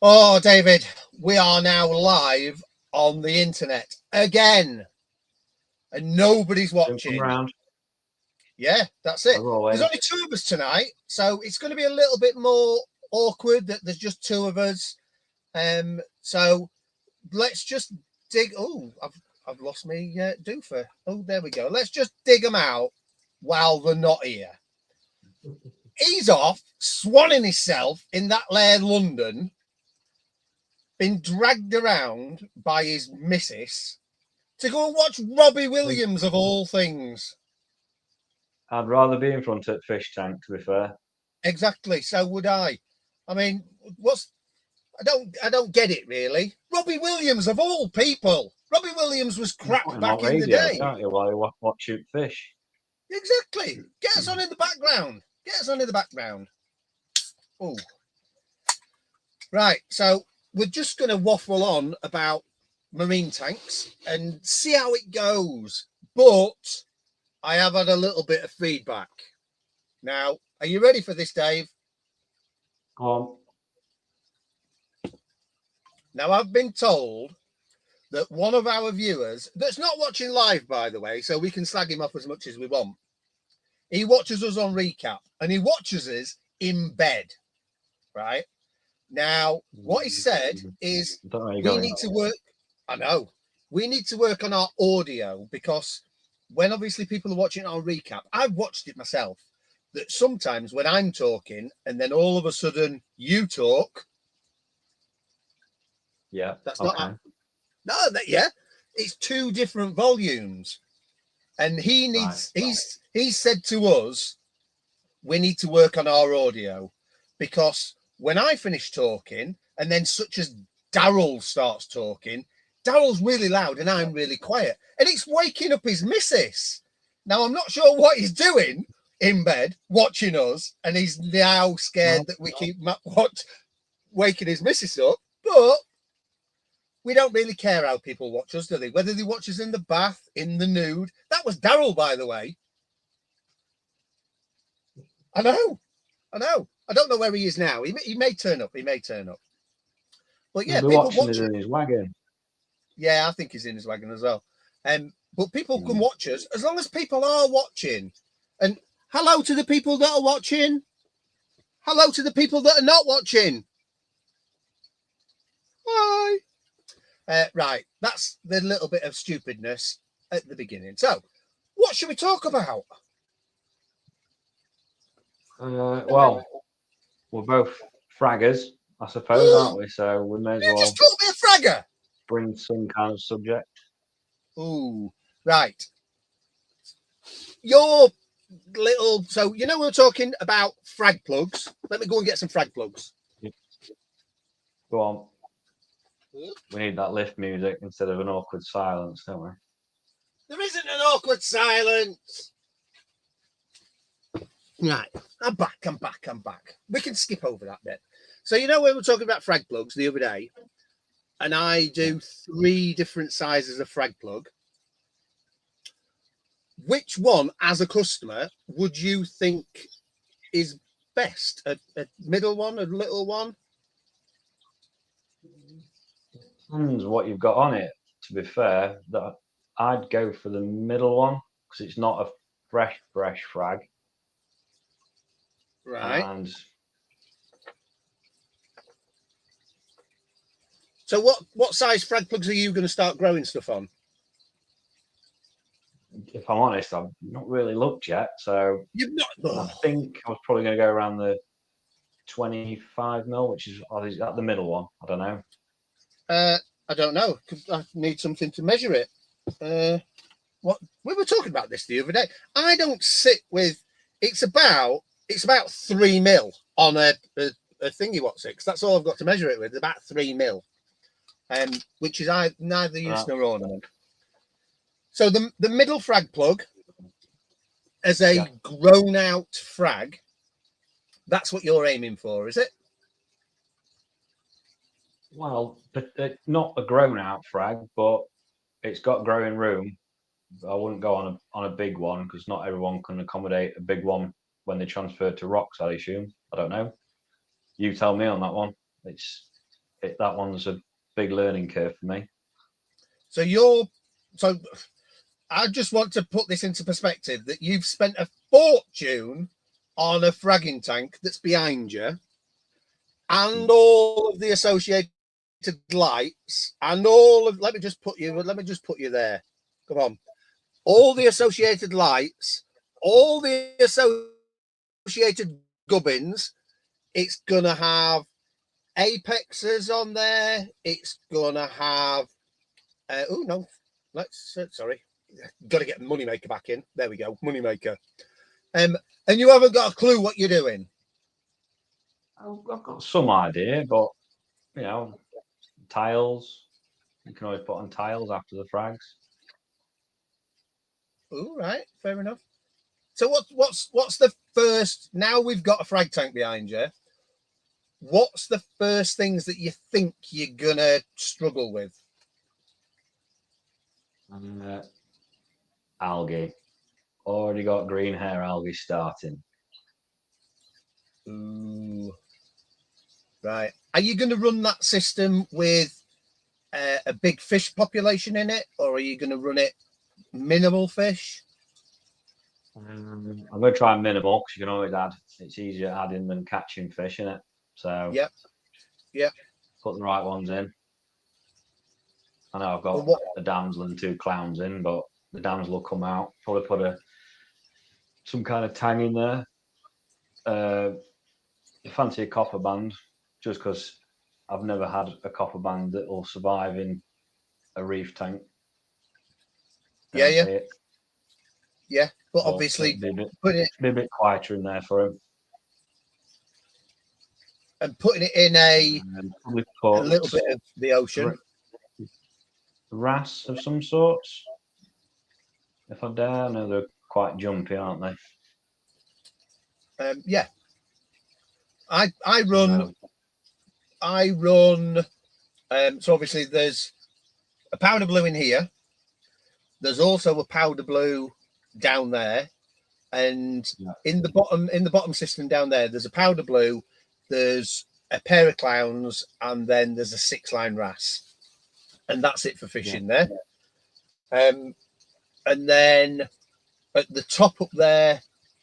Oh, David, we are now live on the internet again, and nobody's Soon come watching. round, Yeah, that's as it. There's always. only two of us tonight, so it's going to be a little bit more awkward that there's just two of us. So let's just dig. Oh, I've lost me doofer. Oh, there we go. Let's just dig them out while they're not here. He's off, swanning himself in that lair London, been dragged around by his missus to go and watch Robbie Williams of all things. I'd rather be in front of fish tank, to be fair. Exactly, so would I. I mean, what's I don't get it really. Robbie Williams of all people. Robbie Williams was You can crap put him back on in the radio, day. can't you, while you watch shoot fish? Exactly. Get us on in the background. Get us on in the background. Oh. Right, so we're just going to waffle on about marine tanks and see how it goes. But I have had a little bit of feedback. Now, are you ready for this, Dave? Go Now, I've been told that one of our viewers, that's not watching live, by the way, so we can slag him off as much as we want, he watches us on recap and he watches us in bed, right? Now, what he said is we need to work. I know. We need to work on our audio because when obviously people are watching our recap, I've watched it myself. That sometimes when I'm talking and then all of a sudden you talk, Yeah, that's okay. not. No, yeah, it's two different volumes, and he needs. Right. He's said to us, we need to work on our audio because when I finish talking and then such as Daryl starts talking, Daryl's really loud and I'm really quiet, and it's waking up his missus. Now I'm not sure what he's doing in bed watching us, and he's now scared that we keep waking his missus up, but we don't really care how people watch us, do they? Whether they watch us in the bath, in the nude. That was Daryl, by the way. I know. I don't know where he is now. He may turn up. He may turn up. But yeah, He'll be people watching watch it it. in his wagon. Yeah, I think he's in his wagon as well. But people can watch us as long as people are watching. And hello to the people that are watching. Hello to the people that are not watching. Bye. Right, that's the little bit of stupidness at the beginning. So, what should we talk about? Well, we're both fraggers, I suppose, aren't we? So we may as You just well called me a fragger. bring some kind of subject. Ooh, right. Your little. So, we were talking about frag plugs. Let me go and get some frag plugs. Go on. We need that lift music instead of an awkward silence, don't we? There isn't an awkward silence. Right, I'm back. We can skip over that bit. So, we were talking about frag plugs the other day, and I do 3 different sizes of frag plug. Which one, as a customer, would you think is best? A middle one, a little one? Depends what you've got on it. To be fair, that I'd go for the middle one because it's not a fresh frag. Right. And so what size frag plugs are you going to start growing stuff on? if I'm honest, I've not really looked yet. So You've not. I think I was probably going to go around the 25 mil, which is that the middle one. I don't know. I don't know. I need something to measure it. What we were talking about this the other day. I don't sit with. It's about 3 mil on a thingy. What's it? 'Cause that's all I've got to measure it with. It's about 3 mil, which is neither use nor ornament. So the middle frag plug as a grown out frag. That's what you're aiming for, is it? Well, not a grown out frag, but it's got growing room. I wouldn't go on a big one because not everyone can accommodate a big one when they transfer to rocks. I assume. I don't know. You tell me on that one. It's that one's a big learning curve for me. So I just want to put this into perspective that you've spent a fortune on a fragging tank that's behind you, and all of the associated lights, and all of let me just put you there. Come on. All the associated lights, all the associated gubbins. It's gonna have apexes on there. It's gonna have oh no, sorry. Got to get Moneymaker back in. There we go, Moneymaker. And you haven't got a clue what you're doing. I've got some idea, but you know, tiles. You can always put on tiles after the frags. All right, fair enough. So what's the first? Now we've got a frag tank behind you. What's the first things that you think you're gonna struggle with? Algae. Already got green hair algae starting. Ooh. Right. Are you going to run that system with a big fish population in it, or are you going to run it minimal fish? I'm going to try minimal because you can always add. It's easier adding than catching fish in it. So Yep. Put the right ones in. I know I've got a damsel and 2 clowns in, but the damsel will come out. Probably put some kind of tang in there. Fancy a copper band, just because I've never had a copper band that will survive in a reef tank. Yeah. But obviously, be a bit quieter in there for him. And putting it in a little bit of the ocean. Wrasse of some sorts. If I dare, I know they're quite jumpy, aren't they? Yeah. I run. So obviously, there's a powder blue in here. There's also a powder blue down there, and in the bottom system down there, there's a powder blue. There's a pair of clowns, and then there's a 6-line wrasse, and that's it for fishing there. And then at the top up there,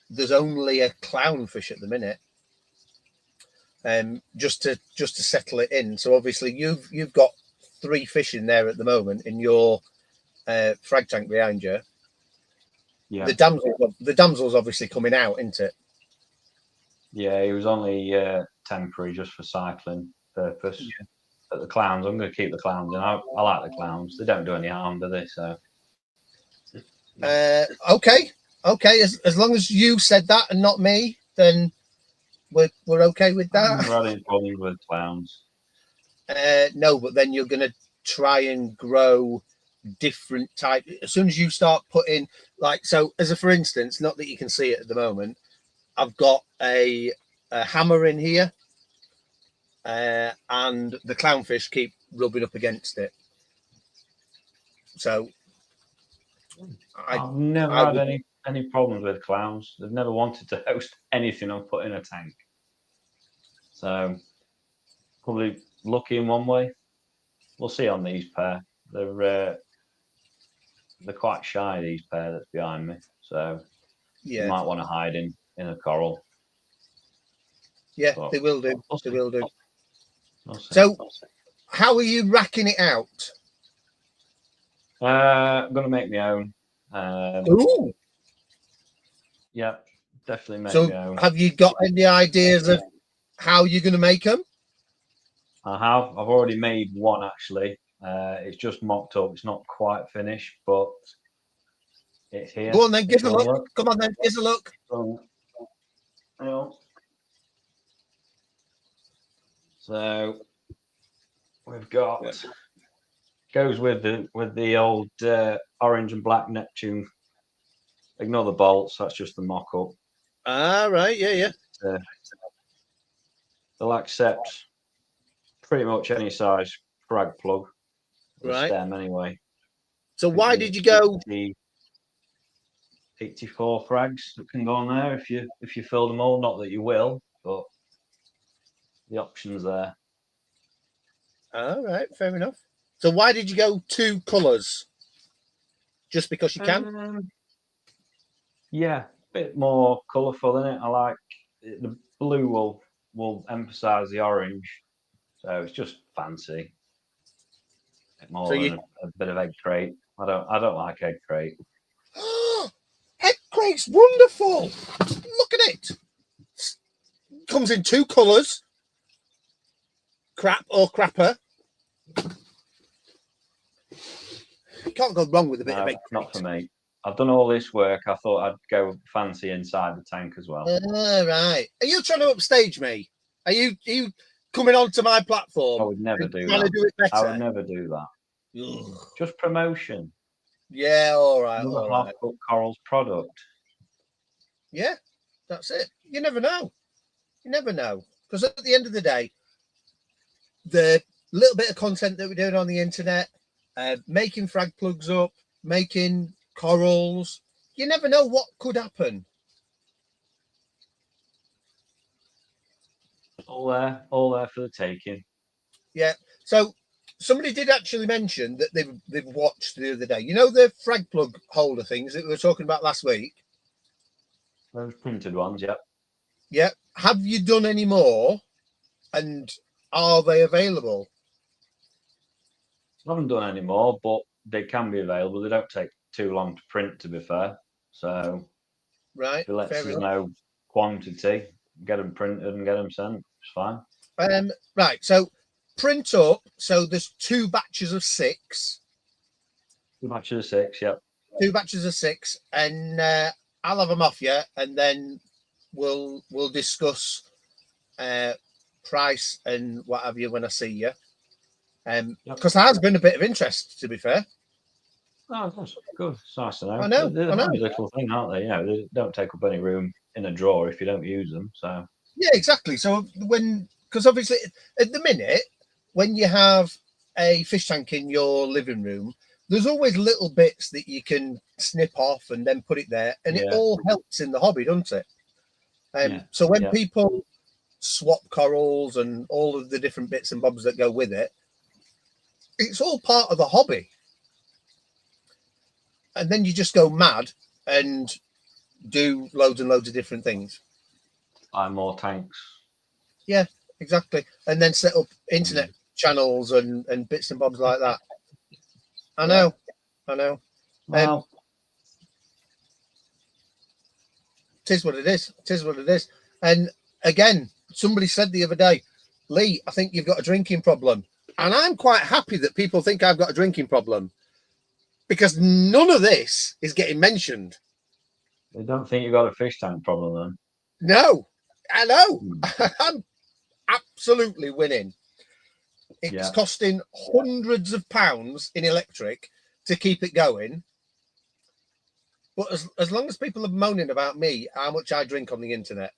there's only a clownfish at the minute. Just to settle it in. So obviously you've got 3 fish in there at the moment in your frag tank behind you. Yeah. The damsel's obviously coming out, isn't it? Yeah, it was only temporary, just for cycling purpose. Yeah. But the clowns, I'm going to keep the clowns in. I like the clowns. They don't do any harm, do they? So. Okay. As long as you said that and not me, then we're okay with that. I'm not having problems with clowns. No, but then you're going to try and grow different type. As soon as you start putting, like, so as a for instance, not that you can see it at the moment, I've got a hammer in here, and the clownfish keep rubbing up against it. So I've never had any problems with clowns. They've never wanted to host anything I've put in a tank. So probably lucky in one way. We'll see on these pair. They're quite shy, these pair that's behind me. So you might want to hide in a coral. Yeah, but they will do. They will do. So how are you racking it out? I'm going to make my own. Ooh. Yeah, definitely make my own. Have you got any ideas of how you're going to make them? I have. I've already made one, actually. It's just mocked up. It's not quite finished, but it's here. Go on then, give us a look. Come on then, give us a look. So we've got goes with the old orange and black Neptune. Ignore the bolts. That's just the mock-up. Ah, right. Yeah. They'll accept pretty much any size frag plug. Right. Stem anyway. So why did you go 84 frags that can go on there if you fill them all? Not that you will, but the option's there. All right, fair enough. So why did you go 2 colours? Just because you can? Yeah, a bit more colourful in it. I like the blue will emphasise the orange, so it's just fancy. Bit So more you than a bit of egg crate. I don't like egg crate. egg crate's wonderful. Look at it. Comes in 2 colours. Crap or crapper. You can't go wrong with a bit of egg crate. Not for me. I've done all this work. I thought I'd go fancy inside the tank as well. Right. Are you trying to upstage me? Are you coming onto my platform? I would never do trying that. to do it better? I would never do that. Ugh. Just promotion. Yeah, all right, Another all right. half-cooked Coral's product. Yeah, that's it. You never know. You never know. Because at the end of the day, the little bit of content that we're doing on the internet, making frag plugs up, making corals, you never know what could happen. All there for the taking. Yeah. So somebody did actually mention that they've watched the other day. You know the frag plug holder things that we were talking about last week? Those printed ones, yep. Yeah. Have you done any more? And are they available? I haven't done any more, but they can be available. They don't take too long to print, to be fair. So Right. if it lets us know quantity, get them printed and get them sent. It's fine. Right. So print up. So there's 2 batches of 6. 2 batches of 6, yep. 2 batches of 6, and I'll have them off you, and then we'll discuss price and what have you when I see you. Because there has been a bit of interest, to be fair. Oh, that's good. It's nice to know. I know. They're I a know. handy little thing, aren't they? You know, they don't take up any room in a drawer if you don't use them. So Yeah, exactly. So because obviously at the minute, when you have a fish tank in your living room, there's always little bits that you can snip off and then put it there, and it all helps in the hobby, doesn't it? So when people swap corals and all of the different bits and bobs that go with it, it's all part of the hobby. And then you just go mad and do loads and loads of different things. Buy more tanks. Yeah, exactly. And then set up internet channels and bits and bobs like that. I know. Well, tis what it is. Tis what it is. And again, somebody said the other day, Lee, I think you've got a drinking problem. And I'm quite happy that people think I've got a drinking problem, because none of this is getting mentioned. they don't think you've got a fish tank problem then? No, I know. I'm absolutely winning. It's costing hundreds of pounds in electric to keep it going. But as long as people are moaning about me, how much I drink on the internet,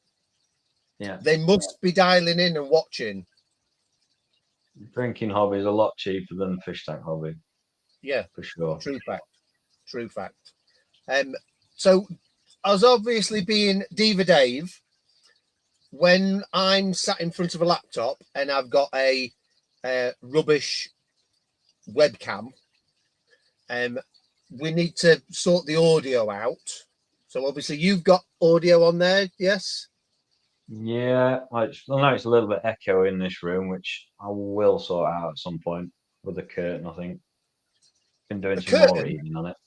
they must be dialing in and watching. Drinking hobby is a lot cheaper than the fish tank hobby. Yeah, for sure. True fact. So I was obviously being Diva Dave when I'm sat in front of a laptop and I've got a rubbish webcam. We need to sort the audio out. So obviously you've got audio on there, yes? Yeah, I know it's a little bit echo in this room, which I will sort out at some point with a curtain. I think been doing some more reading on it.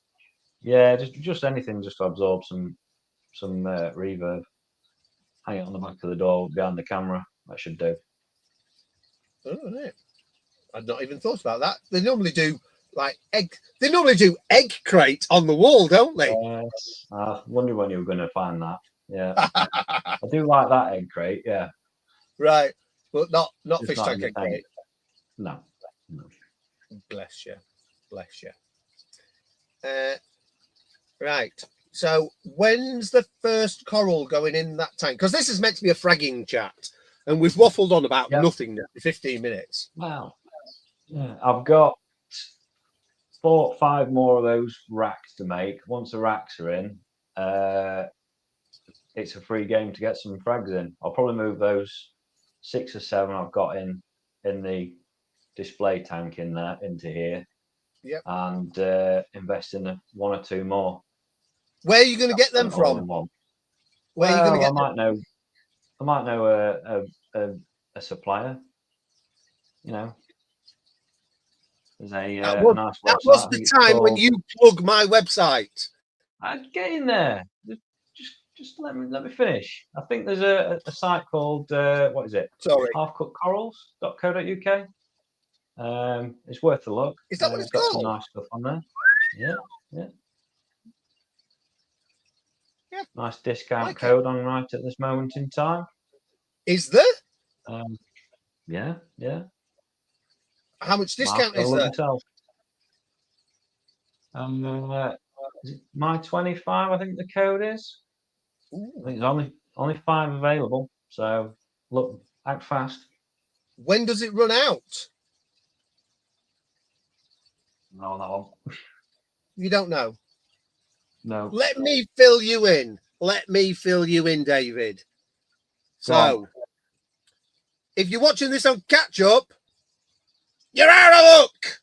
Yeah, just anything just to absorb some reverb. Hang it on the back of the door behind the camera. That should do. Oh, right. I've not even thought about that. They normally do egg crate on the wall, don't they? Yes. I wonder when you were going to find that. Yeah, I do like that egg crate. Yeah, right, but not just fish not tank egg crate. No. Bless you. Right. So when's the first coral going in that tank? Because this is meant to be a fragging chat, and we've waffled on about nothing now for 15 minutes. Wow. Yeah, I've got 4 or 5 more of those racks to make. Once the racks are in, it's a free game to get some frags in. I'll probably move those 6 or 7 I've got in the display tank in there into here. Yep. And invest in one or two more. Where are you going to get them All from? in one. Where are you going to get them? I might know a supplier. You know, there's a nice website. That was the time when you plug my website. I'd get in there. Just let me finish. I think there's a site called what is it? Sorry, halfcookcorals.co.uk. It's worth a look. Is that what it's got called? some nice stuff on there. Yeah. Nice discount code on right at this moment in time. Is there? Yeah. How much discount is there? Is it my25? I think the code is. Ooh. I think there's only 5 available. So look, act fast. When does it run out? No. You don't know? No. Let me fill you in. David. So, if you're watching this on catch up, you're out of luck.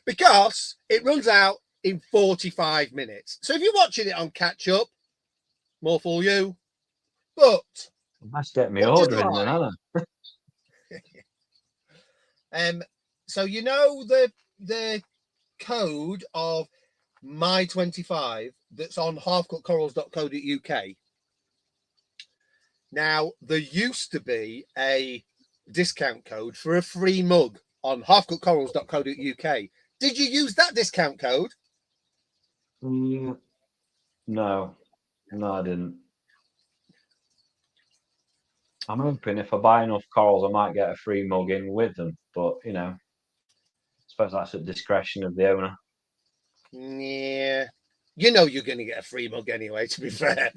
Because it runs out in 45 minutes. So if you're watching it on catch up, more for you. But Must get me ordering then, Alan. So you know the code of my25 that's on halfcookcorals.co.uk. Now there used to be a discount code for a free mug on halfcookcorals.co.uk. Did you use that discount code? No, I didn't. I'm hoping if I buy enough corals, I might get a free mug in with them. But, I suppose that's at discretion of the owner. Yeah. You know you're going to get a free mug anyway, to be fair.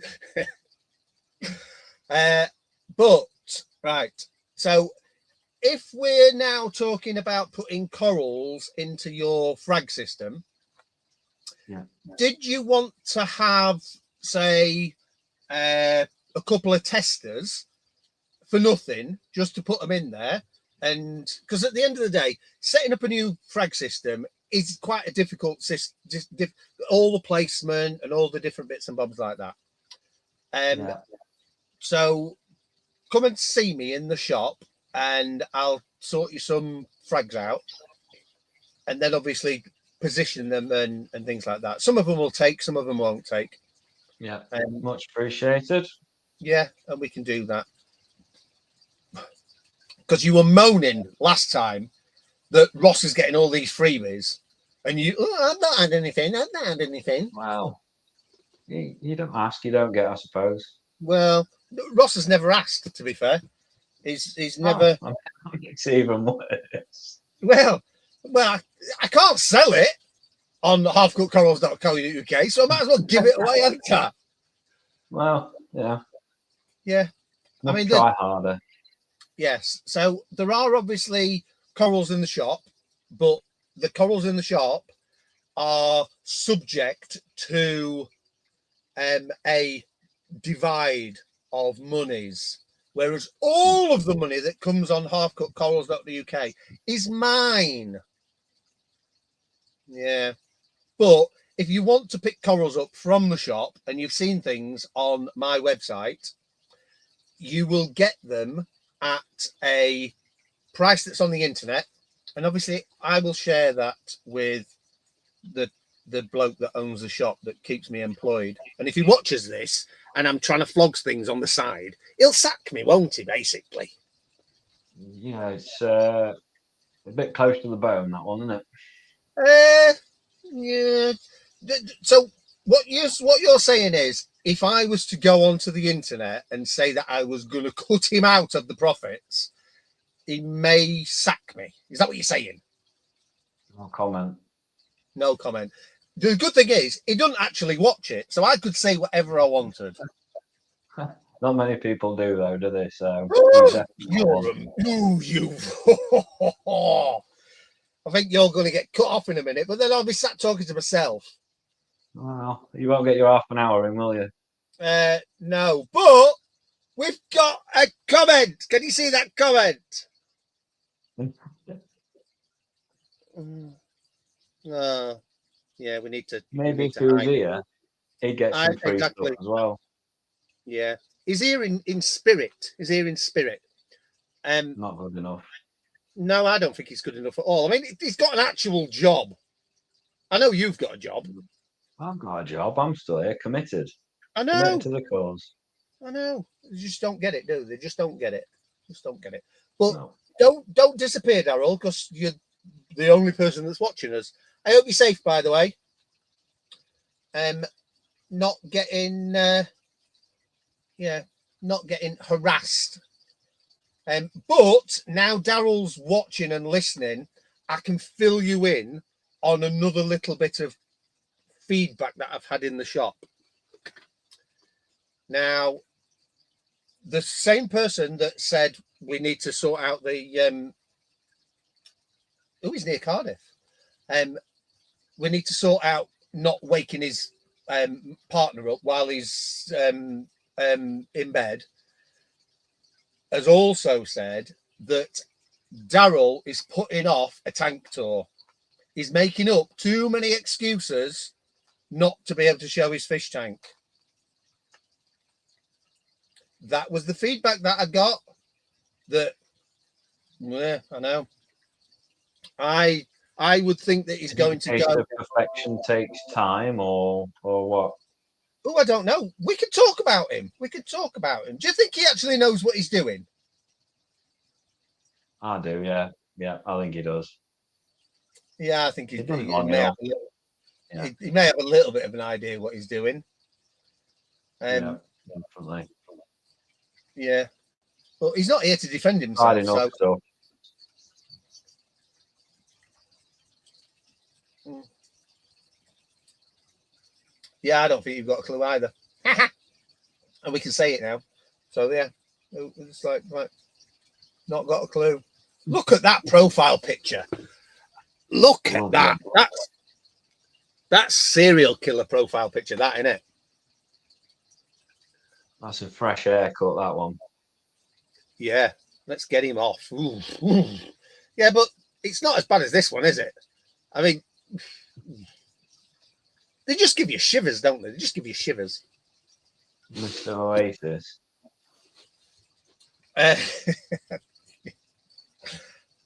But, right. So, if we're now talking about putting corals into your frag system, did you want to have, say, a couple of testers for nothing, just to put them in there? And because at the end of the day, setting up a new frag system is quite a difficult system, all the placement and all the different bits and bobs like that. So come and see me in the shop and I'll sort you some frags out, and then obviously position them and things like that. Some of them will take, some of them won't take. Yeah, much appreciated. Yeah, and we can do that. Because you were moaning last time that Ross is getting all these freebies, and I've not had anything. Well, you don't ask, you don't get, I suppose. Well, Ross has never asked, to be fair. He's never. It's even worse. Well, I can't sell it on halfcookcorals.co.uk, so I might as well give it away, haven't I? Well, yeah. Yeah. I mean, try harder. Yes. So there are obviously corals in the shop, but the corals in the shop are subject to a divide of monies, whereas all of the money that comes on halfcookcorals.uk is mine. Yeah. But if you want to pick corals up from the shop and you've seen things on my website, you will get them at a price that's on the internet. And obviously I will share that with the bloke that owns the shop that keeps me employed. And if he watches this and I'm trying to flog things on the side, he'll sack me, won't he, basically? Yeah, it's a bit close to the bone, that one, isn't it? Yeah. So what you're saying is, if I was to go onto the internet and say that I was going to cut him out of the profits, he may sack me. Is that what you're saying? No comment. No comment. The good thing is, he doesn't actually watch it, so I could say whatever I wanted. Not many people do, though, do they? So I think you're going to get cut off in a minute, but then I'll be sat talking to myself. Well, you won't get your half an hour in, will you? No, but we've got a comment. Can you see that comment? Yeah, we need to. Maybe if he was hide. here, he'd get some free Exactly. stuff as well. Yeah, he's here in spirit. He's here in spirit. Not good enough. No, I don't think he's good enough at all. I mean, he's got an actual job. I know you've got a job. I've got a job. I'm still here, committed. I know. Committed to the cause. I know. They just don't get it, do they? Just don't get it. Just don't get it. But No. don't disappear, Daryl, because you're the only person that's watching us. I hope you're safe, by the way. Not getting not getting harassed. But now Daryl's watching and listening, I can fill you in on another little bit of feedback that I've had in the shop. Now, the same person that said we need to sort out the he's near Cardiff. We need to sort out not waking his partner up while he's in bed, has also said that Daryl is putting off a tank tour. He's making up too many excuses not to be able to show his fish tank. That was the feedback that I got. That, yeah, I know. I would think that he's going to go. Perfection takes time, or what? Oh, I don't know. We could talk about him. Do you think he actually knows what he's doing? I do, yeah. Yeah, I think he does. Yeah, I think he may have a little bit of an idea what he's doing. Yeah, definitely. Yeah. But he's not here to defend himself. So. Yeah, I don't think you've got a clue either. And we can say it now. So, yeah. It's like, not got a clue. Look at that profile picture. Look at that. That's serial killer profile picture, that, isn't it? That's a fresh haircut, that one. Yeah. Let's get him off. Ooh. Yeah, but it's not as bad as this one, is it? I mean, they just give you shivers, don't they? They just give you shivers. Mr. Oasis.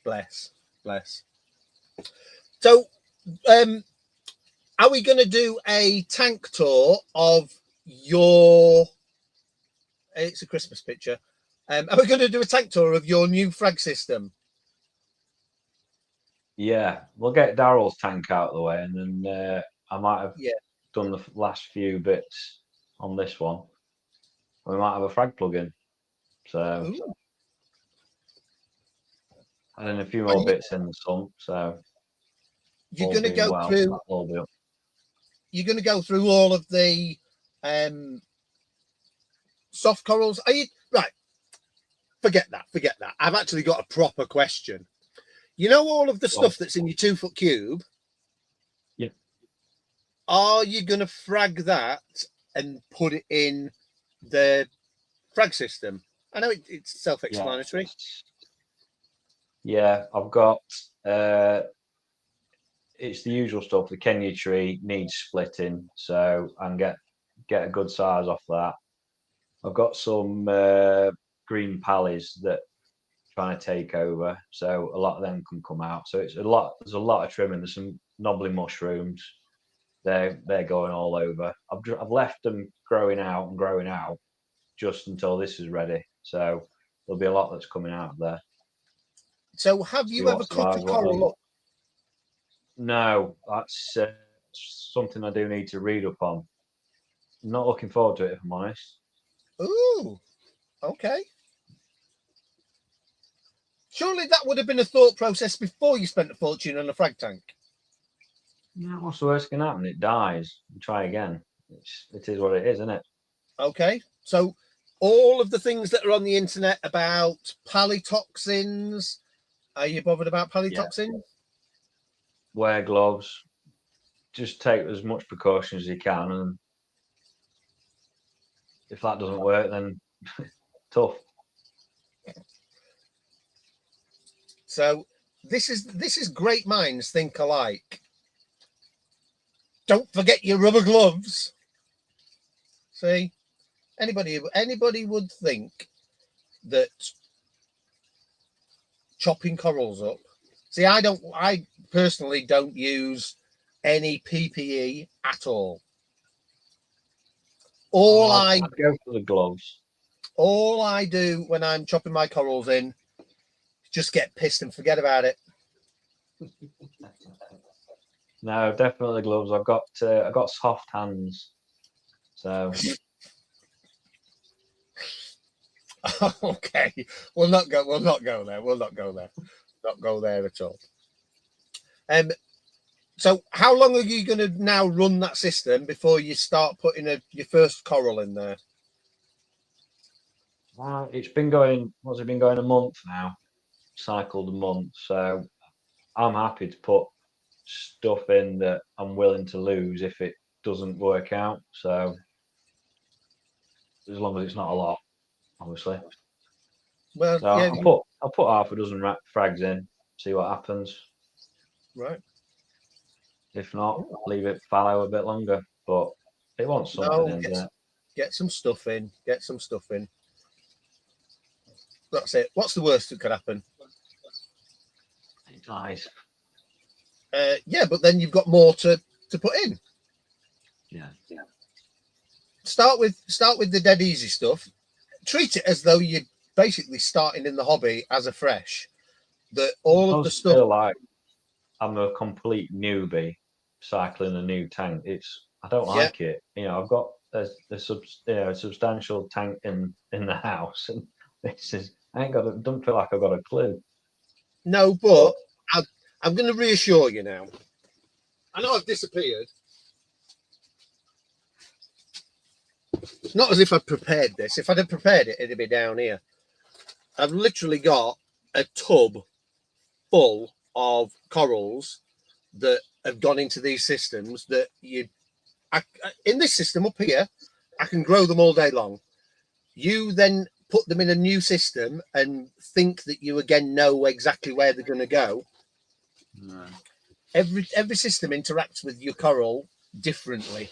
Bless. So, are we going to do a tank tour of your? It's a Christmas picture. Are we going to do a tank tour of your new frag system? Yeah, we'll get Daryl's tank out of the way, and then I might have done the last few bits on this one. We might have a frag plug-in. So. Ooh. And then a few more bits in the sump. So you're going to go through. You're going to go through all of the soft corals. Are you right? Forget that. I've actually got a proper question. You know all of the stuff that's in your 2-foot cube? Yeah. Are you going to frag that and put it in the frag system? I know it's self-explanatory. Yeah, I've got it's the usual stuff. The Kenya tree needs splitting, so I can get a good size off that. I've got some green pallies that trying to take over, so a lot of them can come out. So it's a lot. There's a lot of trimming. There's some knobbly mushrooms. They're going all over. I've left them growing out just until this is ready. So there'll be a lot that's coming out of there. So have you ever cut a coral up? No, that's something I do need to read up on. I'm not looking forward to it, if I'm honest. Ooh, okay. Surely that would have been a thought process before you spent a fortune on a frag tank. Yeah, what's the worst can happen? It dies. Try again. It is what it is, isn't it? Okay. So all of the things that are on the internet about polytoxins, are you bothered about polytoxins? Yeah. Wear gloves. Just take as much precaution as you can, and if that doesn't work, then tough. So this is great minds think alike. Don't forget your rubber gloves. See, anybody would think that chopping corals up. See, I personally don't use any PPE at all. I'd go for the gloves. All I do when I'm chopping my corals in, just get pissed and forget about it. No, definitely gloves. I've got soft hands, so Okay, we'll not go there. Not go there at all. So how long are you going to now run that system before you start putting your first coral in there? it's been going. What's it been going a month now? Cycled a month, so I'm happy to put stuff in that I'm willing to lose if it doesn't work out. So as long as it's not a lot, obviously. Well, So yeah, I'll put half a dozen frags in, see what happens. right. If not, leave it fallow a bit longer. But it wants something in there. Get some stuff in. Get some stuff in. That's it. What's the worst that could happen? It dies. Yeah, but then you've got more to put in. Yeah. Start with the dead easy stuff. Treat it as though you're basically starting in the hobby as a fresh. That all of the stuff. Feel like I'm a complete newbie cycling a new tank. I don't like it. You know, I've got a substantial tank in the house, and don't feel like I've got a clue. No, but I'm going to reassure you now. I know I've disappeared. It's not as if I'd prepared this. If I'd have prepared it, it'd be down here. I've literally got a tub full of corals that have gone into these systems that in this system up here, I can grow them all day long. You then put them in a new system and think that you again know exactly where they're going to go. No. Every system interacts with your coral differently,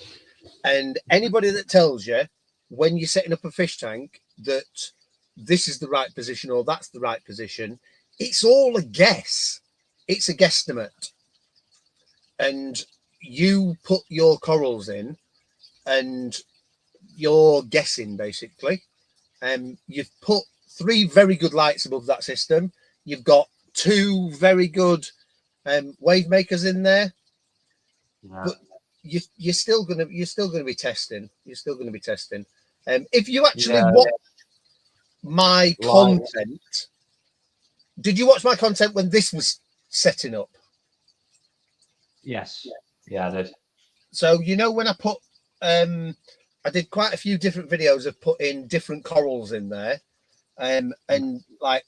and anybody that tells you when you're setting up a fish tank that this is the right position or that's the right position, it's all a guess. It's a guesstimate. And you put your corals in and you're guessing basically. You've put 3 very good lights above that system. You've got 2 very good wave makers in there. Yeah. But you're still gonna be testing. If you actually watch my content, did you watch my content when this was setting up? Yes. Yeah, I did. So when I put I did quite a few different videos of putting different corals in there, and like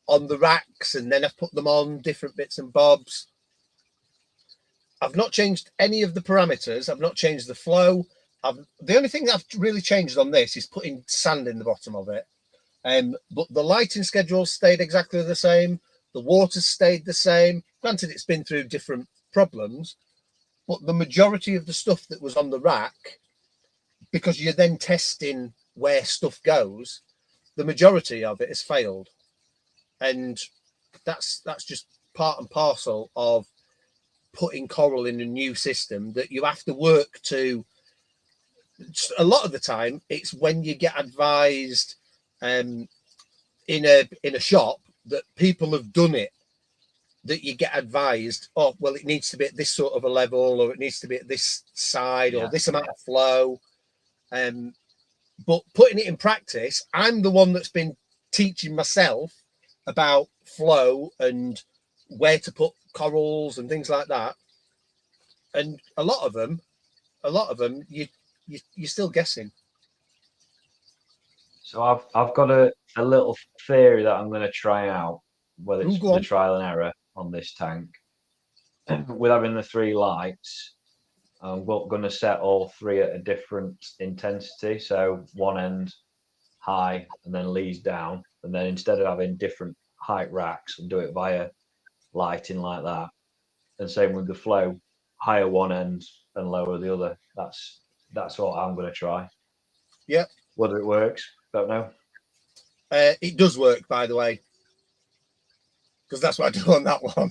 on the racks, and then I've put them on different bits and bobs. I've not changed any of the parameters. I've not changed the flow. The only thing that I've really changed on this is putting sand in the bottom of it. But the lighting schedule stayed exactly the same. The water stayed the same. Granted, it's been through different problems, but the majority of the stuff that was on the rack, because you're then testing where stuff goes, the majority of it has failed. And that's just part and parcel of putting coral in a new system that you have to work to. A lot of the time it's when you get advised in a shop that people have done it, that you get advised, oh well, it needs to be at this sort of a level, or it needs to be at this side, or this amount of flow. But putting it in practice, I'm the one that's been teaching myself about flow and where to put corals and things like that. And a lot of them, you're still guessing. So I've got a little theory that I'm going to try out, whether it's the trial and error on this tank. With having the 3 lights, I'm going to set all 3 at a different intensity. So one end high and then leads down. And then instead of having different height racks, I'll do it via lighting like that. And same with the flow, higher one end and lower the other. That's what I'm going to try. Yeah. Whether it works, don't know. It does work, by the way, because that's what I do on that one.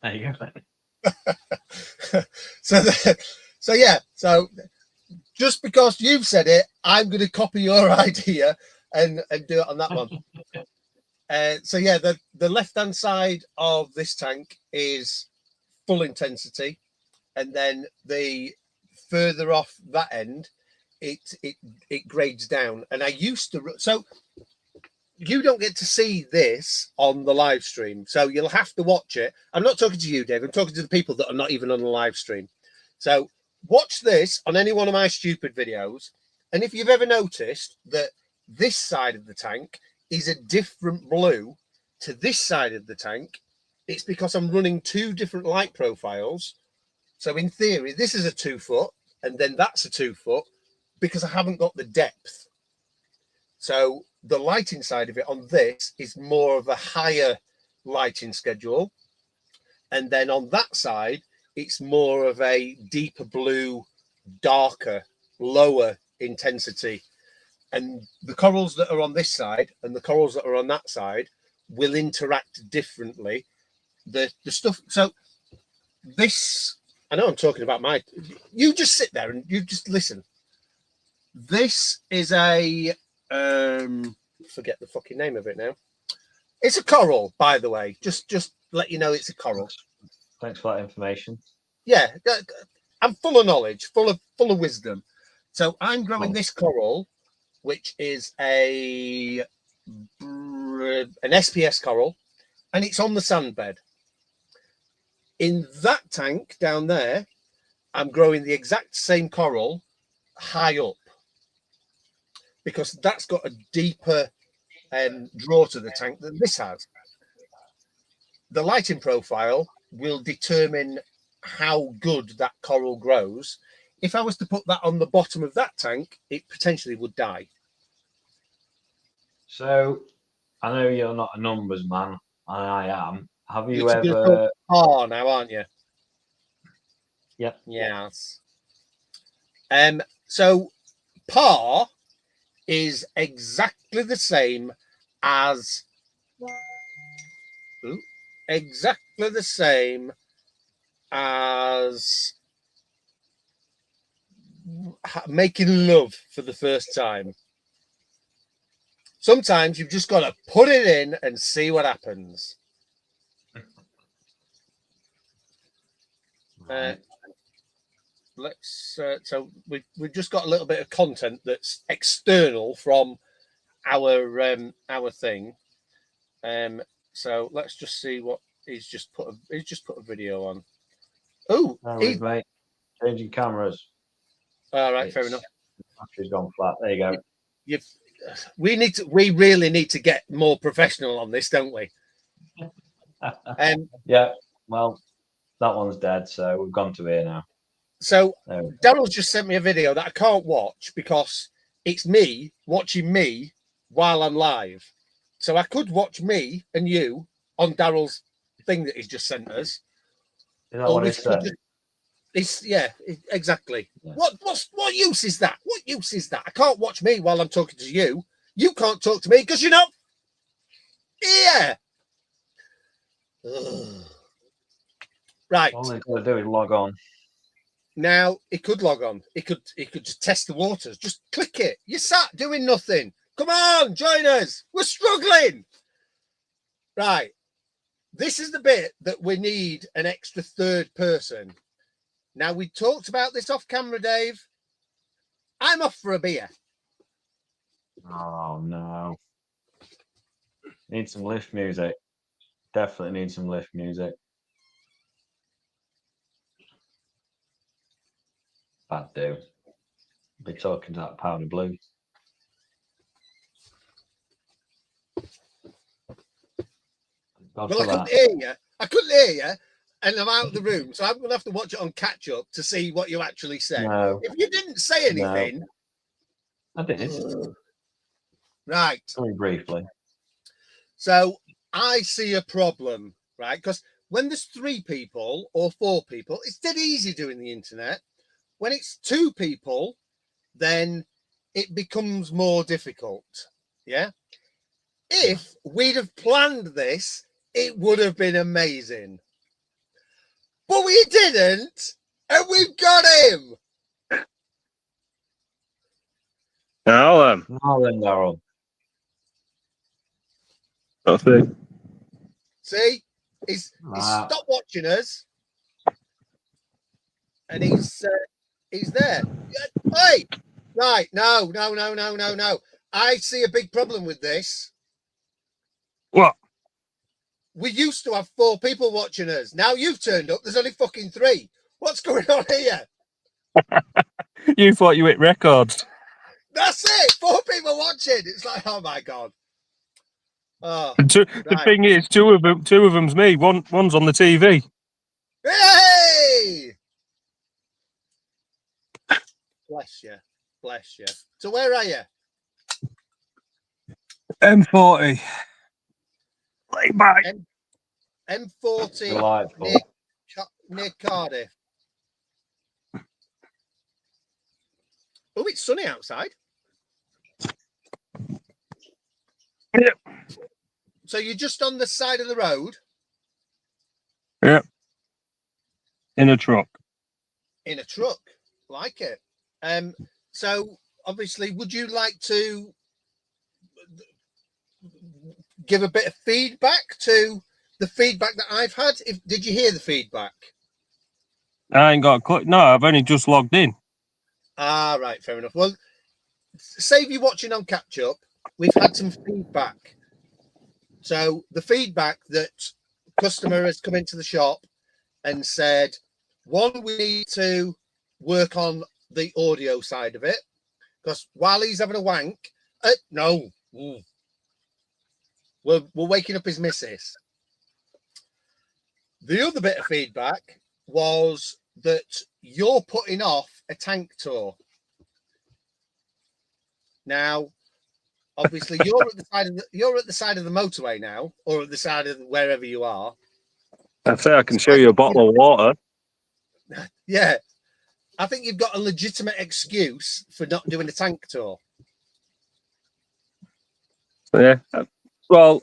There you go. So yeah. So just because you've said it, I'm going to copy your idea and do it on that one. So yeah, the left hand side of this tank is full intensity, and then the further off that end, it grades down. And I used to, so you don't get to see this on the live stream, so you'll have to watch it. I'm not talking to you, Dave. I'm talking to the people that are not even on the live stream. So watch this on any one of my stupid videos, and if you've ever noticed that this side of the tank is a different blue to this side of the tank, it's because I'm running two different light profiles. So in theory, this is a 2 foot, and then that's a 2 foot, because I haven't got the depth. So the lighting side of it on this is more of a higher lighting schedule. And then on that side, it's more of a deeper blue, darker, lower intensity. And the corals that are on this side and the corals that are on that side will interact differently. The stuff, so this, I know I'm talking about you just sit there and you just listen. This is a, forget the fucking name of it now. It's a coral, by the way. Just let you know it's a coral. Thanks for that information. Yeah, I'm full of knowledge, full of wisdom. So I'm growing this coral, which is an SPS coral, and it's on the sand bed. In that tank down there, I'm growing the exact same coral high up, because that's got a deeper draw to the tank than this has. The lighting profile will determine how good that coral grows. If I was to put that on the bottom of that tank, it potentially would die. So I know you're not a numbers man, and I am. Have you You're ever? Oh, now aren't you? Yep. Yes. So par is exactly the same as making love for the first time. Sometimes you've just got to put it in and see what happens. So we've just got a little bit of content that's external from our thing. So let's just see what he's just put a video on. Oh, mate, changing cameras. All right, fair enough. Battery's gone flat. There you go. We really need to get more professional on this, don't we? Yeah. Well, that one's dead, so we've gone to here now. So Daryl's just sent me a video that I can't watch because it's me watching me while I'm live. So I could watch me and you on Daryl's thing that he's just sent us. Is that what it said? Exactly. Yeah. What use is that? What use is that? I can't watch me while I'm talking to you. You can't talk to me because you're not here. Ugh. Right. All he's got to do is log on. Now it could log on. It could just test the waters. Just click it. You sat doing nothing. Come on, join us. We're struggling. Right. This is the bit that we need an extra third person. Now, we talked about this off camera, Dave. I'm off for a beer. Oh, no. Need some lift music. Definitely need some lift music. Bad do. Be talking to that powder blue. Well, I couldn't hear you. And I'm out of the room, so I'm going to have to watch it on catch up to see what you actually said. No. If you didn't say anything, no. I did. Right. Very briefly. So I see a problem, right? Because when there's 3 people or 4 people, it's dead easy doing the internet. When it's 2 people, then it becomes more difficult. Yeah. If we'd have planned this, it would have been amazing. But we didn't, and we've got him. Now then, Darrell. that's it. See, he's stopped watching us, and he's there. Hey, right? No. I see a big problem with this. What? We used to have 4 people watching us. Now you've turned up. There's only fucking 3. What's going on here? You thought you hit records. That's it. 4 people watching. It's like, oh my god. Oh, The thing is, two of them's me. One's on the TV. Hey! Bless you. So where are you? M40. Lay back. M40 near Cardiff. Oh, it's sunny outside. Yep. So you're just on the side of the road? Yep. In a truck. In a truck. Like it. So obviously, would you like to give a bit of feedback to the feedback that I've had? Did you hear the feedback? I ain't got a click. No, I've only just logged in. Ah, right, fair enough. Well, save you watching on catch up. We've had some feedback. So the feedback that customer has come into the shop and said, one, we need to work on the audio side of it, because while he's having a wank, we're waking up his missus. The other bit of feedback was that you're putting off a tank tour. Now, obviously, you're at the side of the motorway now, or at the side of wherever you are. I say I can show you a bottle of water. Yeah, I think you've got a legitimate excuse for not doing a tank tour. Yeah. Well,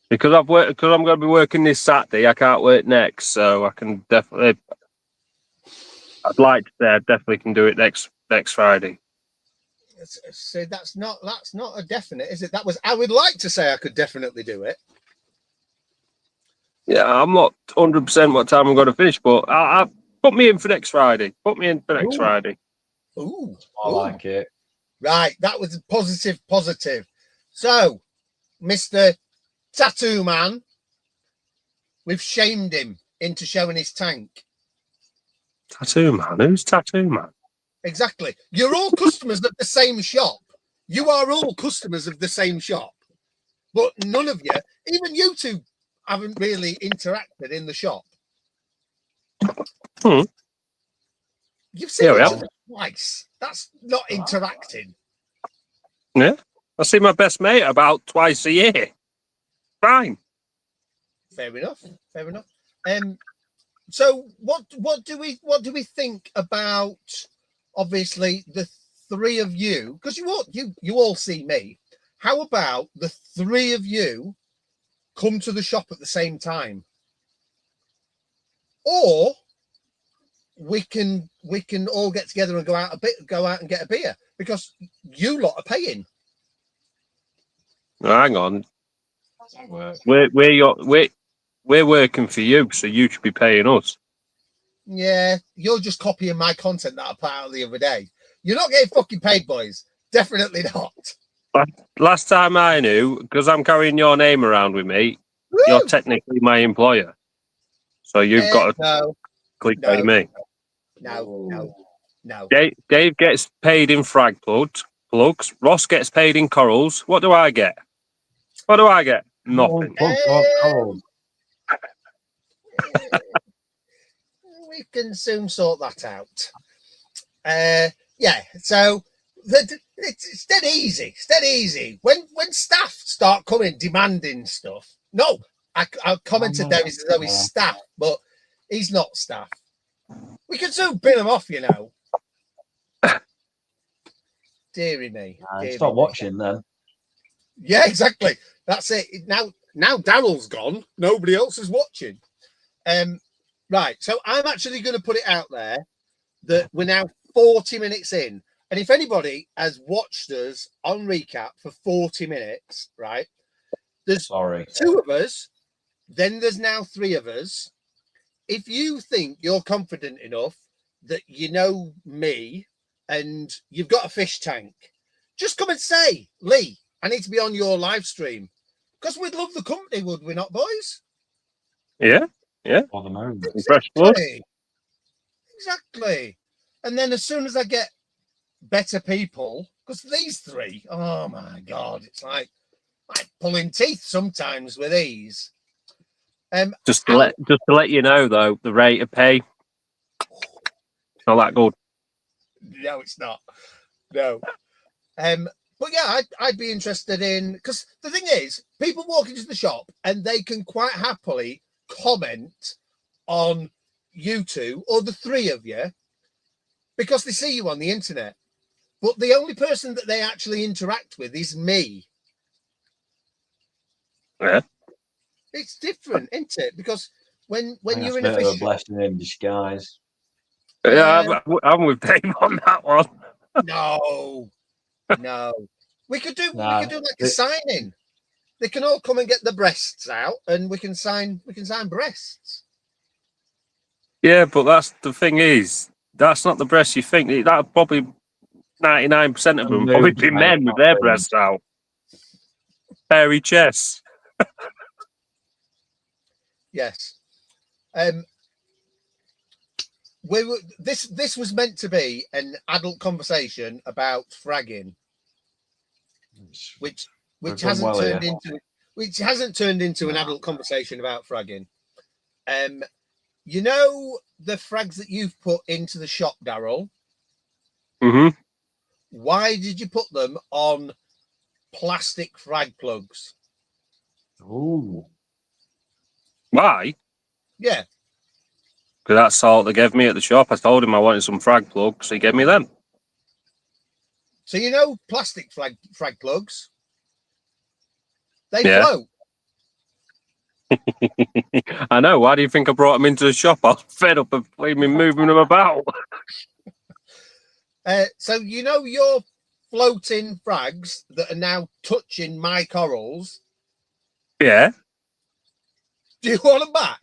because I'm going to be working this Saturday, I can't work next, so I can definitely. I'd like to say I definitely can do it next Friday. So that's not a definite, is it? That was, I would like to say I could definitely do it. Yeah, I'm not 100% what time I'm going to finish, but I put me in for next Friday. Friday. Ooh, I like it. Right, that was positive. So, Mr. Tattoo Man, we've shamed him into showing his tank. Tattoo Man? Who's Tattoo Man? Exactly. You're all customers of the same shop. You are all customers of the same shop. But none of you, even you two, haven't really interacted in the shop. You've seen each other twice. That's not interacting. Yeah. I see my best mate about twice a year. Fine. Fair enough. So what do we think about, obviously, the 3 of you? Because you all see me. How about the 3 of you come to the shop at the same time? Or we can all get together and go out and get a beer, because you lot are paying. Hang on. We're working for you, so you should be paying us. Yeah, you're just copying my content that I put out the other day. You're not getting fucking paid, boys. Definitely not. Last time I knew, because I'm carrying your name around with me, Woo! You're technically my employer. So you've got to pay me. No. Dave gets paid in frag plugs. Ross gets paid in corals. What do I get? Nothing. We can soon sort that out. Yeah. So It's dead easy. It's dead easy. When staff start coming demanding stuff, no, I commented there as though he's staff, but he's not staff. We can soon bin him off, you know. Deary me. Stop watching then. Yeah, exactly. That's it. Now Daryl's gone. Nobody else is watching. Right. So I'm actually going to put it out there that we're now 40 minutes in. And if anybody has watched us on recap for 40 minutes, right? There's 2 of us. Then there's now 3 of us. If you think you're confident enough that you know me and you've got a fish tank, just come and say, Lee, I need to be on your live stream. Because we'd love the company, would we not, boys? Yeah. For the moment. Exactly. And then as soon as I get better people, because these 3, oh my God, it's like pulling teeth sometimes with these. Just to let you know, though, the rate of pay, not that good. No, it's not. No. But yeah, I'd be interested in, because the thing is, people walk into the shop and they can quite happily comment on you 2 or the 3 of you because they see you on the internet. But the only person that they actually interact with is me. Yeah. It's different, isn't it? Because when you're in a a fish blessing in disguise. Yeah, I'm with Dave on that one. No. We could do like a signing. They can all come and get the breasts out, and we can sign breasts. Yeah, but that's the thing is, that's not the breasts you think. That probably 99% of them probably be men with their breasts out, hairy chests. Yes. This was meant to be an adult conversation about fragging, which hasn't turned into an adult conversation about fragging. You know the frags that you've put into the shop, Daryl? Mm-hmm. Why did you put them on plastic frag plugs? Ooh. Why? Yeah. Because that's all they gave me at the shop. I told him I wanted some frag plugs, so he gave me them. So you know plastic frag plugs? They float. I know. Why do you think I brought them into the shop? I was fed up of moving them about. So you know your floating frags that are now touching my corals? Yeah. Do you want them back?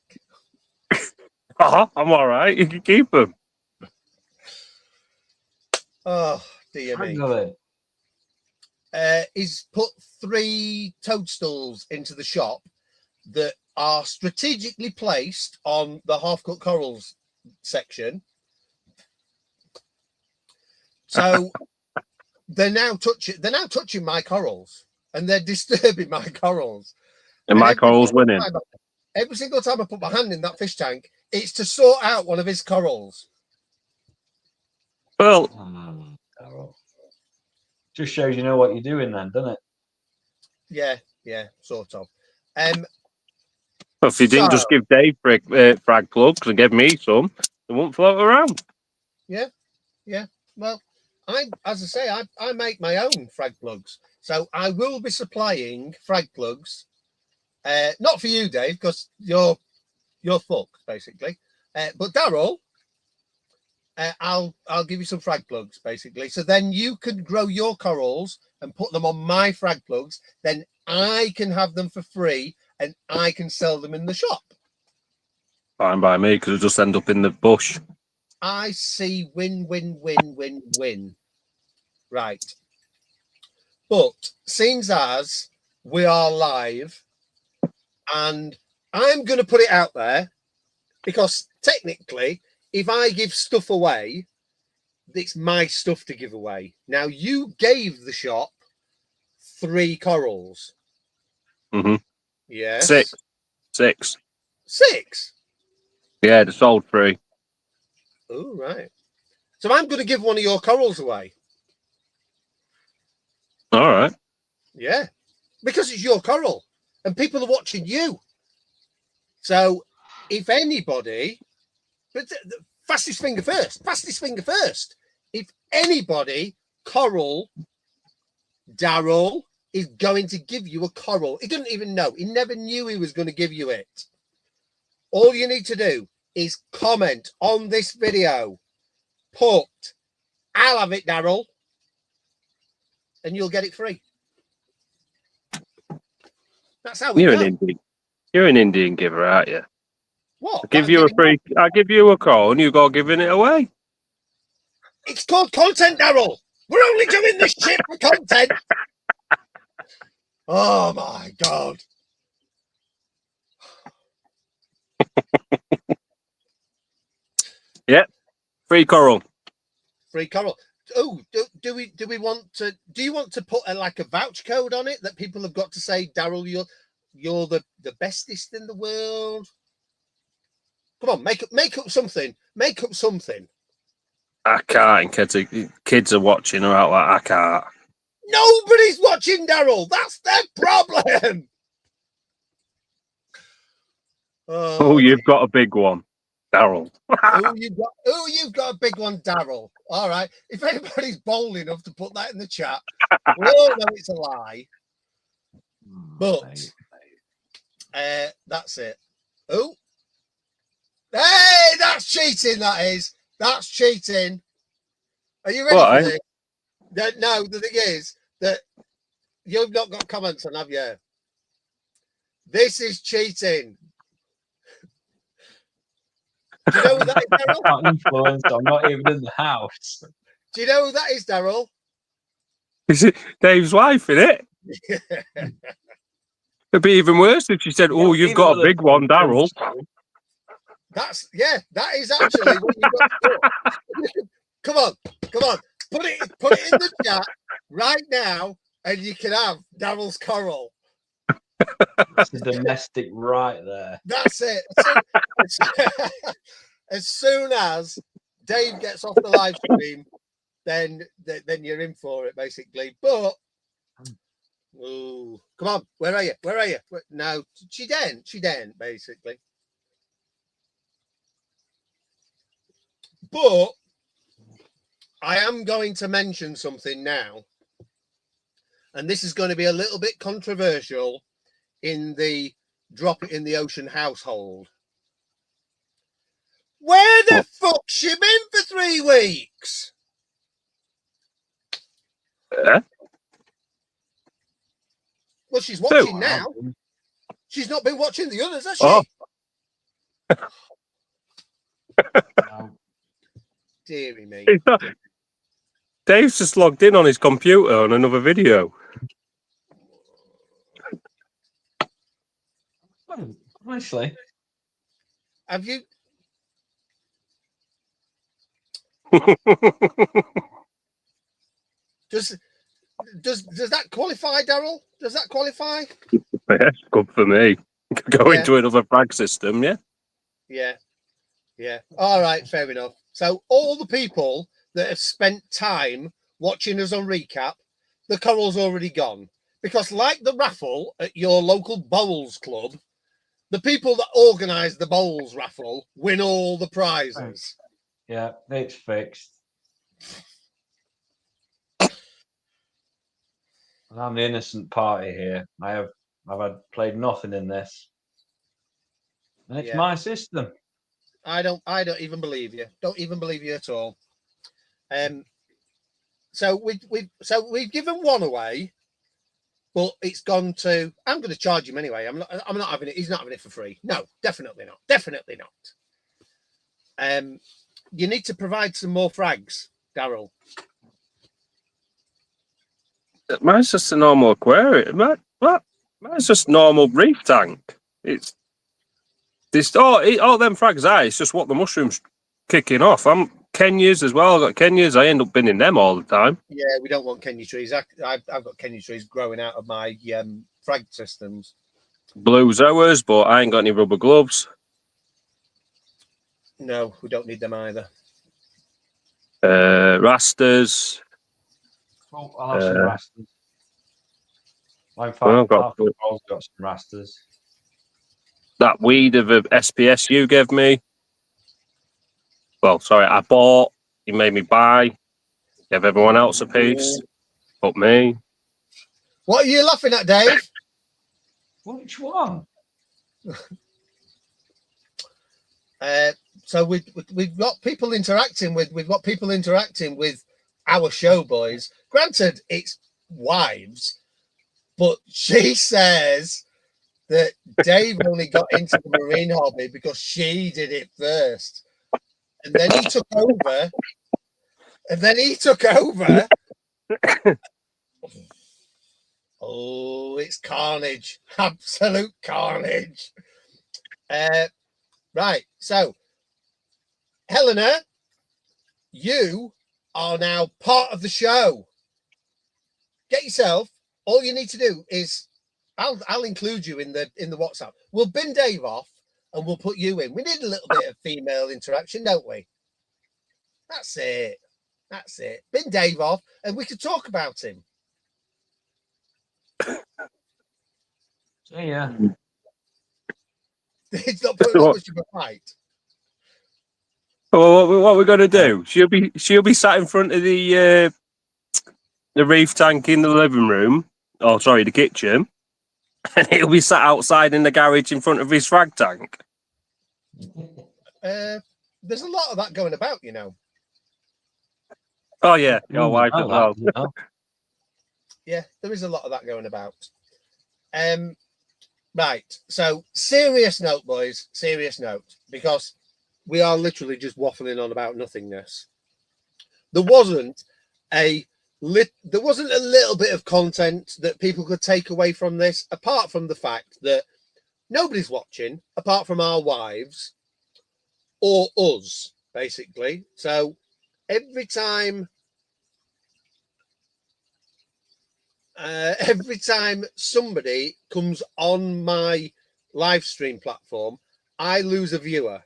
I'm all right. You can keep them. Oh, dear me. He's put 3 toadstools into the shop that are strategically placed on the half-cut corals section. So they're now touching my corals, and they're disturbing my corals. And my corals winning. Every single time I put my hand in that fish tank, it's to sort out one of his corals. Well, just shows you know what you're doing then, doesn't it? Yeah, sort of. If you didn't just give Dave frag plugs and give me some, they won't float around. Yeah. Well, as I say, I make my own frag plugs, so I will be supplying frag plugs. Not for you, Dave, because you're fucked basically. But Daryl, I'll give you some frag plugs basically. So then you can grow your corals and put them on my frag plugs. Then I can have them for free and I can sell them in the shop. Fine by me, because it'll just end up in the bush. I see win. Right. But seeing as we are live, and I'm going to put it out there because technically, if I give stuff away, it's my stuff to give away. Now, you gave the shop 3 corals. Mm-hmm. Yes. 6. 6? Yeah, they sold 3. Oh, right. So I'm going to give one of your corals away. All right. Yeah, because it's your coral and people are watching you. So if anybody, but fastest finger first. If anybody, Coral, Daryl is going to give you a coral. He didn't even know. He never knew he was going to give you it. All you need to do is comment on this video. Put, I'll have it, Daryl. And you'll get it free. That's how we You're go. an Indian. You're an Indian giver, aren't you? What? I'll give you a free. I'll give you a call, and you go giving it away. It's called content, Daryl. We're only doing this shit for content. Oh my God. Yeah, free coral. Free coral. Oh, do we want to? Do you want to put like a vouch code on it that people have got to say, Daryl, you're the bestest in the world? Come on, make up something. Make up something. I can't. Kids are watching her out like I can't. Nobody's watching, Daryl. That's their problem. Oh, you've got a big one, Daryl. You've got a big one, Daryl. All right. If anybody's bold enough to put that in the chat, we all know it's a lie. But that's it. Oh, hey, that's cheating. That's cheating. Are you ready for this? No, the thing is that you've not got comments on, have you? This is cheating. Do you know who that is, Daryl? I'm not influenced. I'm not even in the house. Do you know who that is, Daryl? Is it Dave's wife, isn't it? It'd be even worse if she said, "Oh, you've got a big one, Daryl." That is actually what you've got to do. Come on. Put it in the chat right now, and you can have Daryl's coral. That's a domestic right there. That's it. As soon as Dave gets off the live stream, then you're in for it, basically. But come on, where are you? No, she didn't, basically. But I am going to mention something now, and this is going to be a little bit controversial in the Drop It in the Ocean household. Where the fuck's she been for 3 weeks? Well, she's watching now. She's not been watching the others, has she? No. Deary me. Dave's just logged in on his computer on another video. Honestly, Have you? Does that qualify, Daryl? Does that qualify? Yeah, good for me. Go into another frag system, yeah? Yeah. All right, fair enough. So all the people that have spent time watching us on Recap, the coral's already gone. Because like the raffle at your local bowls club, the people that organise the bowls raffle win all the prizes. Yeah, it's fixed. I'm the innocent party here. I've played nothing in this, and it's my system. I don't even believe you. Don't even believe you at all. So we've given one away, but it's gone to. I'm going to charge him anyway. I'm not having it. He's not having it for free. No, definitely not. Definitely not. You need to provide some more frags, Daryl. Mine's just a normal aquarium. Mine's just normal reef tank. It's this all them frags are. It's just what the mushroom's kicking off. I'm Kenyas as well. I've got Kenyas. I end up binning them all the time. Yeah, we don't want Kenya trees. I've got Kenya trees growing out of my frag systems. Blue zoas, but I ain't got any rubber gloves. No, we don't need them either. Rastas. Oh, I'll have some rastas. In fact, Well, I've got half the world's got some rasters. that weed of a SPS you gave me. Well, sorry, I bought. You made me buy. Gave everyone else a piece. But me. What are you laughing at, Dave? Which one? So we've got people interacting with our show, boys. Granted, it's wives, but she says that Dave only got into the marine hobby because she did it first, and then he took over. Oh, it's carnage! Absolute carnage! Right, so Helena, you are now part of the show. Get yourself. All you need to do is, I'll include you in the WhatsApp. We'll bin Dave off and we'll put you in. We need a little bit of female interaction, don't we? That's it. Bin Dave off and we could talk about him. So, yeah. It's not putting up much of a fight. Well, what we're gonna do? She'll be sat in front of the reef tank in the living room. Oh, sorry, the kitchen. And he'll be sat outside in the garage in front of his frag tank. There's a lot of that going about, you know. Oh yeah, your wife as well. Yeah, there is a lot of that going about. Right. So serious note, boys. Serious note, because we are literally just waffling on about nothingness. There wasn't a little bit of content that people could take away from this, apart from the fact that nobody's watching, apart from our wives or us, basically. So every time somebody comes on my live stream platform, I lose a viewer.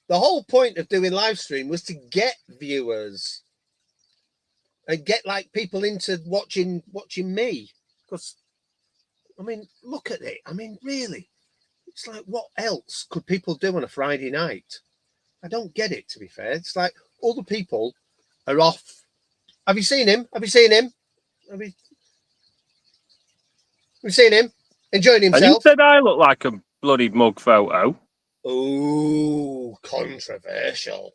The whole point of doing live stream was to get viewers and get like people into watching me. Because I mean, look at it. I mean, really, it's like, what else could people do on a Friday night? I don't get it, to be fair. It's like all the people are off. Have you seen him? Have you seen him enjoying himself? And you said I look like a bloody mug photo. Oh, controversial.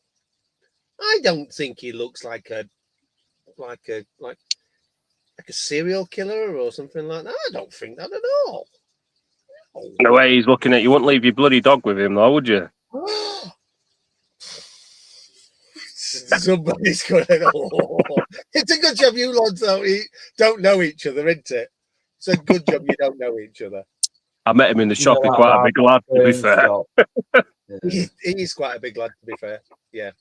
I don't think he looks like a serial killer or something like that. I don't think that at all. Oh. The way he's looking at you, wouldn't leave your bloody dog with him, though, would you? Somebody's going. Oh. It's a good job you lads don't know each other, isn't it? It's a good job you don't know each other. I met him in the shop. He's quite a big lad, to be fair. He is quite a big lad, to be fair. Yeah.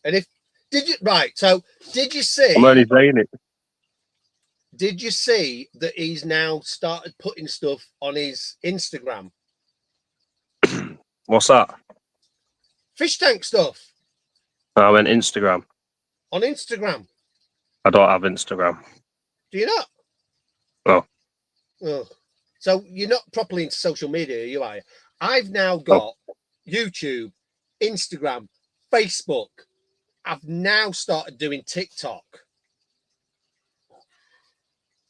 And did you see? I'm only saying it. Did you see that he's now started putting stuff on his Instagram? What's that? Fish tank stuff. I went Instagram. On Instagram. I don't have Instagram. Do you not? No. Oh. So you're not properly into social media, are you? I've now got YouTube, Instagram, Facebook. I've now started doing TikTok.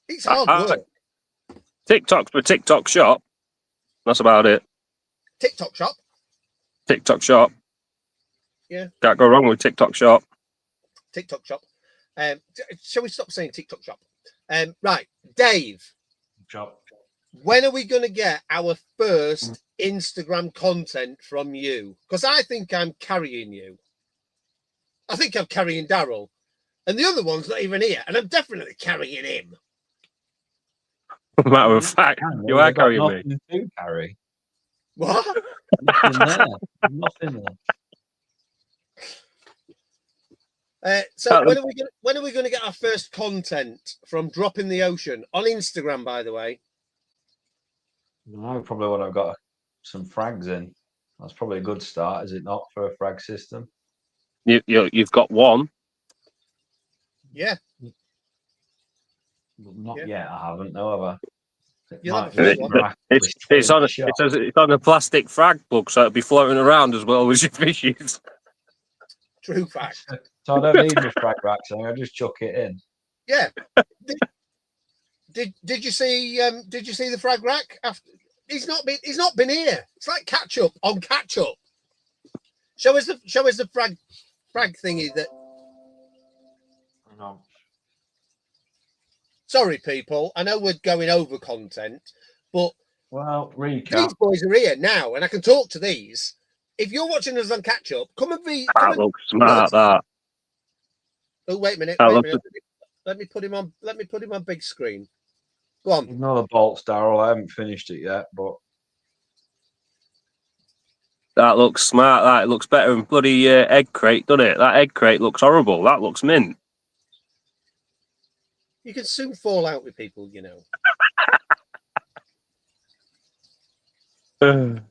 It's hard work. TikTok's for TikTok shop. That's about it. TikTok shop. TikTok shop. Yeah. Can't go wrong with TikTok shop. TikTok shop. Shall we stop saying TikTok shop? Right, Dave. Shop. When are we going to get our first Instagram content from you? Because I think I'm carrying you. I think I'm carrying Daryl. And the other one's not even here. And I'm definitely carrying him. Matter of fact, you are carrying me. Nothing to carry. What? Nothing there. Nothing there. So when are we going to get our first content from Drop in the Ocean on Instagram, by the way? No, probably when I've got some frags in. That's probably a good start, is it not, for a frag system? You've got one. Yeah. Not yet. I haven't. No, have I? You'll have a few ones. It's on a plastic frag plug, so it'll be floating around as well as your fishes. True fact. So I don't need my frag rack, so I just chuck it in. Yeah. Did you see the frag rack? After he's not been here. It's like catch up on catch up. Show us the frag thingy that. No. Sorry, people. I know we're going over content, but recap. These boys are here now, and I can talk to these. If you're watching us on catch up, come and be. That looks smart. That. Oh, wait a minute. Let me put him on. Let me put him on big screen. Go on. Ignore the bolts, Daryl. I haven't finished it yet, but that looks smart. That it looks better than bloody egg crate, doesn't it? That egg crate looks horrible. That looks mint. You can soon fall out with people, you know. In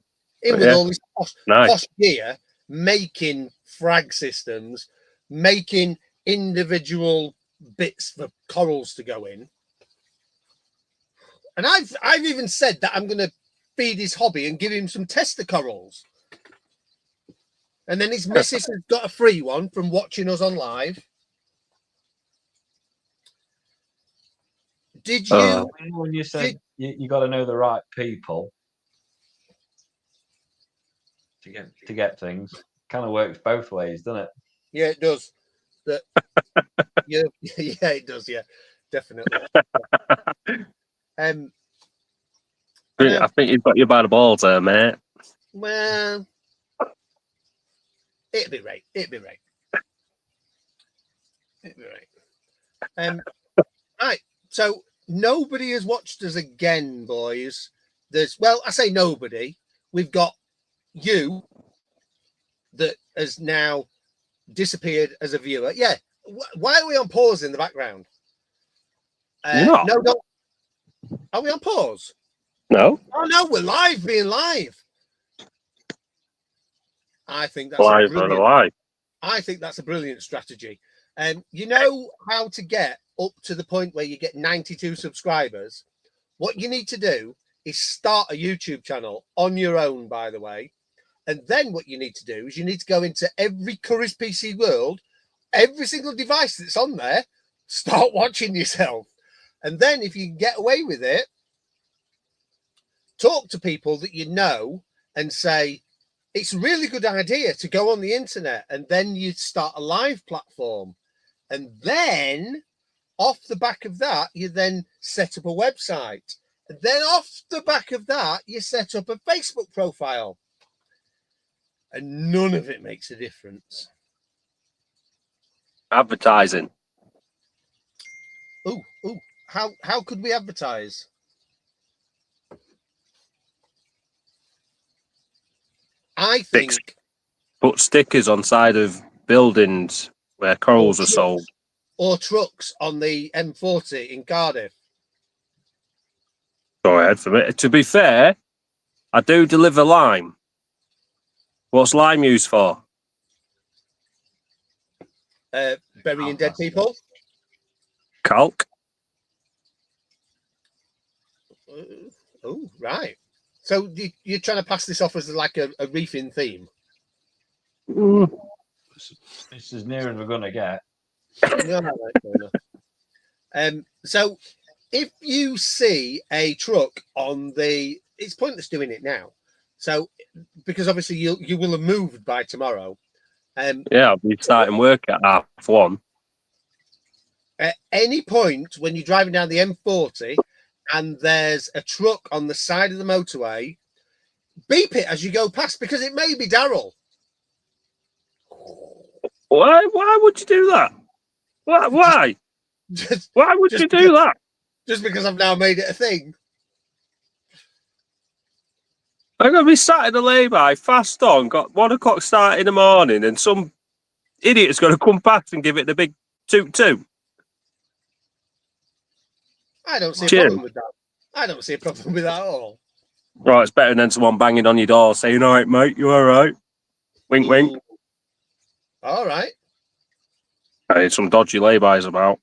with all this posh gear, making frag systems, making individual bits for corals to go in. And I've even said that I'm going to feed his hobby and give him some tester corals. And then his missus has got a free one from watching us on live. Did you? When you said you got to know the right people to get things, kind of works both ways, doesn't it? Yeah, it does. Yeah, it does. Yeah, definitely. I think you've got you by the balls there, mate. Well, it'd be right. Right. So nobody has watched us again, boys. I say nobody. We've got you that has now disappeared as a viewer. Yeah. Why are we on pause in the background? No. Are we on pause? No. Oh no, we're live, being live. I think that's live. I think that's a brilliant strategy. You know how to get up to the point where you get 92 subscribers. What you need to do is start a YouTube channel on your own, by the way. And then what you need to do is you need to go into every Curry's PC world, every single device that's on there, start watching yourself. And then if you can get away with it, talk to people that you know and say, it's a really good idea to go on the internet, and then you start a live platform. And then off the back of that, you then set up a website. And then off the back of that, you set up a Facebook profile. And none of it makes a difference. Advertising. Oh, how could we advertise? I think put stickers on side of buildings where corals are sold, or trucks on the M40 in Cardiff. Go ahead for me. To be fair, I do deliver lime. What's lime used for? Burying dead people. Calc. Oh, right. So you're trying to pass this off as like a reefing theme? It's as near as we're going to get. So if you see a truck on the... It's pointless doing it now. So, because obviously you will have moved by tomorrow. Yeah, I'll be starting work at 1:30. At any point when you're driving down the M40 and there's a truck on the side of the motorway, beep it as you go past, because it may be Daryl. Why would you do that? Why? Why would you do that? Just because I've now made it a thing. I'm going to be sat in the lay-by, fast on, got 1 o'clock start in the morning, and some idiot's going to come past and give it the big toot-toot. I don't see a problem with that. I don't see a problem with that at all. Right, it's better than someone banging on your door saying, all right, mate, you all right? Wink, wink. All right. It's some dodgy laybys about.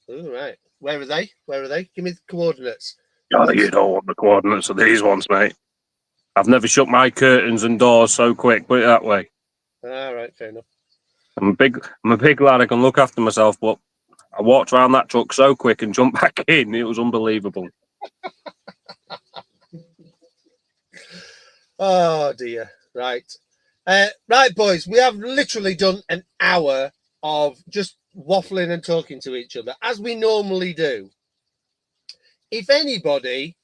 All right. Where are they? Where are they? Give me the coordinates. Oh, you don't want the coordinates of these ones, mate. I've never shut my curtains and doors so quick, put it that way. All right, fair enough. I'm a big lad, I can look after myself, but I walked around that truck so quick and jumped back in, it was unbelievable. Oh dear. Right. Right, boys, we have literally done an hour of just waffling and talking to each other, as we normally do. If anybody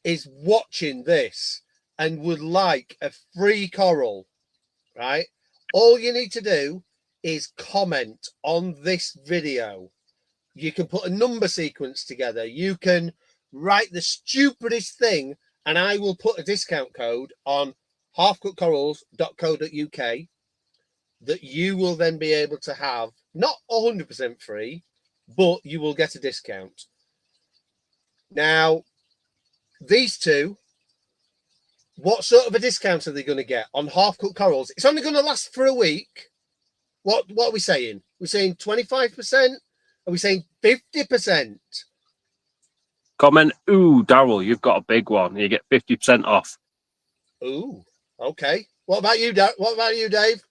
is watching this and would like a free coral, right, all you need to do is comment on this video. You can put a number sequence together. You can write the stupidest thing, and I will put a discount code on halfcookcorals.co.uk that you will then be able to have, not 100% free, but you will get a discount. Now, these two, what sort of a discount are they going to get on half-cooked corals? It's only going to last for a week. What are we saying? We're saying 25%? Are we saying 50%? Comment, ooh, Daryl, you've got a big one. You get 50% off. Ooh, okay. What about you, Dave?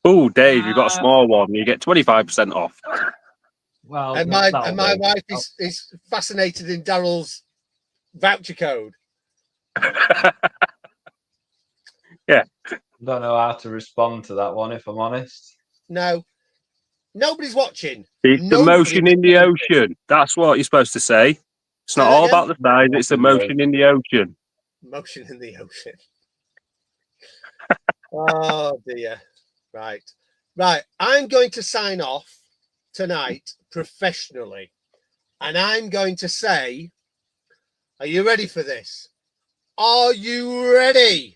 Ooh, Dave, you've got a small one. You get 25% off. Well, and my wife is fascinated in Daryl's voucher code. Yeah. Don't know how to respond to that one, if I'm honest. No, nobody's watching. It's the motion in the ocean. That's what you're supposed to say. It's not all about the size, it's the motion in the ocean. Motion in the ocean. Oh dear. Right. I'm going to sign off tonight professionally. And I'm going to say, are you ready for this? Are you ready?